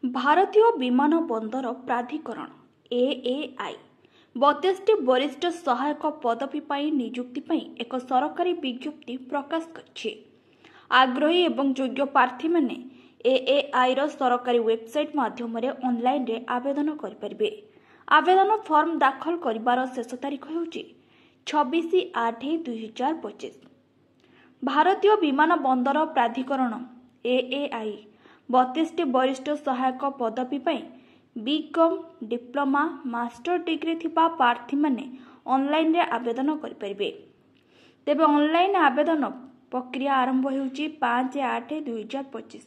भारतीय विमान बंदर प्राधिकरण एएआई 32टी वरिष्ठ सहायक पदवी पर नियुक्ति पर एक सरकारी विज्ञप्ति प्रकाश कर आग्रही एवं योग्य प्रार्थी मैंने एएआई सरकारी वेबसाइट माध्यम ऑनलाइन रे आवेदन करें। आवेदन फॉर्म दाखल करिवार शेष तारीख होउची 26/8/2025। भारतीय विमान बंदर प्राधिकरण एएआई 32टी वरिष्ठ सहायक पदवी पर बीकॉम डिप्लोमा मास्टर डिग्री थिबा प्रार्थी माने ऑनलाइन रे आवेदन करें। तेबे ऑनलाइन आवेदन प्रक्रिया आरंभ होउची 5/8/2025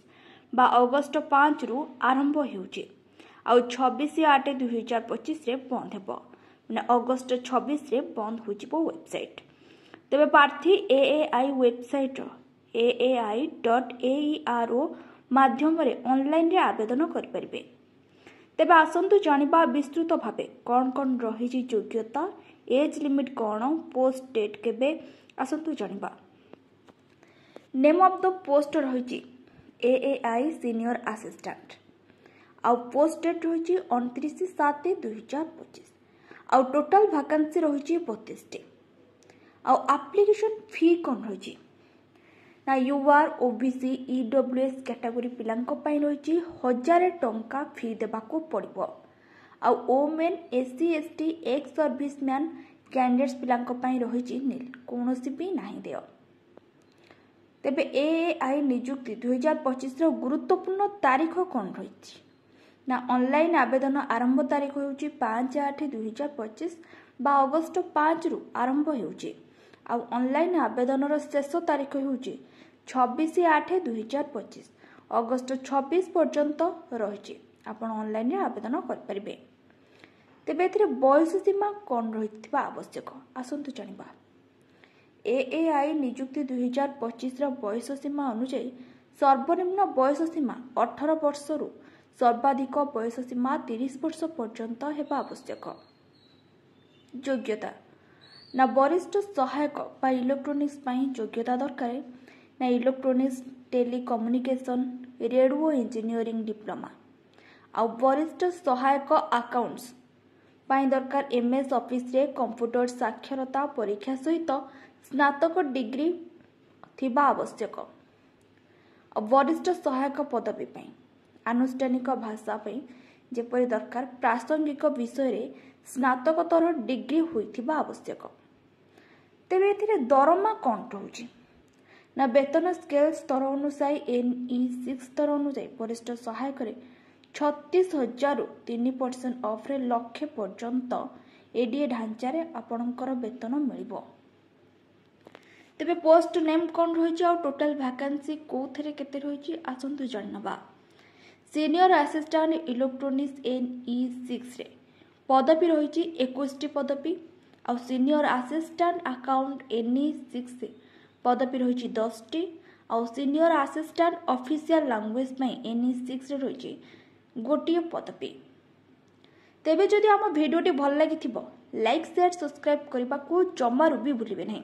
बा अगस्त 5 रु आरंभ होउची आउ 26/8/2025 रे बंद हेबो माने अगस्त 26 रे बंद होजिबो वेबसाइट। तेबे प्रार्थी एएआई वेबसाइट aai.eiro माध्यम रे ऑनलाइन रे आवेदन करें। तेबे आसंतु जानिबा विस्तृत भावे कौन कौन रही योग्यता एज लिमिट कौन पोस्ट डेट केबे आसंतु जानिबा। नेम ऑफ द पोस्ट रही एएआई सीनियर असिस्टेंट आउ पोस्ट डेट रही 29/7/2025 आउ टोटल वैकेंसी रही 32टी आउ एप्लिकेशन फी कौन रही ना यूआर ओबीसी ईडब्ल्यूएस कैटेगरी पिलांको पई रही 1000 टंका फी देबाको पड़िबो आउ women SC ST ex serviceman candidates पिलांको पई रही नील कोनोसी भी नाही देय। तेबे एएआई नियुक्ति 2025 रो गुरुत्वपूर्ण तारीख कौन रही ना ऑनलाइन आवेदन आरंभ तारीख होउची 5/8/2025 बा अगस्त 5 रु आरंभ होउची आउ ऑनलाइन आवेदन रो शेष तारीख होउची 26/8/2025 अगस्त 26 पर्यंत रही आपण ऑनलाइन रे आवेदन कर परिबे। तेबे एथिरे बयस सीमा कौन रहितबा आवश्यक आसंतु जानिबा। एएआई नियुक्ति 2025 रो बयस सीमा अनुसार सर्वनिम्न बयस सीमा 18 वर्ष रु सर्वाधिक बयस सीमा 30 वर्ष पर्यंत हेबा आवश्यक। योग्यता ना वरिष्ठ सहायक बा इलेक्ट्रोनिक्स पई योग्यता दरकार ना electronics telecommunication radio engineering diploma आ वरिष्ठ सहायक अकाउंट्स पई दरकार एमएस ऑफिस रे कंप्यूटर साक्षरता परीक्षा सहित स्नातक डिग्री थिबा आवश्यक। वरिष्ठ सहायक पदवी पई आनुष्ठानिक भाषा पई जेपरि दरकार प्रासंगिक विषय रे स्नातकोत्तर डिग्री होइथिबा आवश्यक। तेबे एथिरे दरमा कौन रहउची ना वेतन स्केल स्तर अनुसार NE6 स्तर अनुसार वरिष्ठ सहायक रे 36,000 रु 3% ऑफ रे लक्ष्य पर्यंत एडीए ढांचा रे आपणकर वेतन मिलिबो। तेबे पोस्ट नेम कौन रही आ टोटल वैकेंसी कोथरे केते रही आसंतु जानबा। सीनियर असिस्टेंट इलेक्ट्रोनिक्स NE6 रे पदवी रही 21टी पदवी आ सीनियर असिस्टेंट अकाउंट NE6 रे पदवी रही 10टी आ सीनियर असिस्टेंट ऑफिशियल लैंग्वेज में NE6 रे रही गोटिए पदवी। तेबे जदि आम वीडियोटी भल लगी लाइक शेयर सब्सक्राइब करने को जमारू भी भूलिबे नहीं।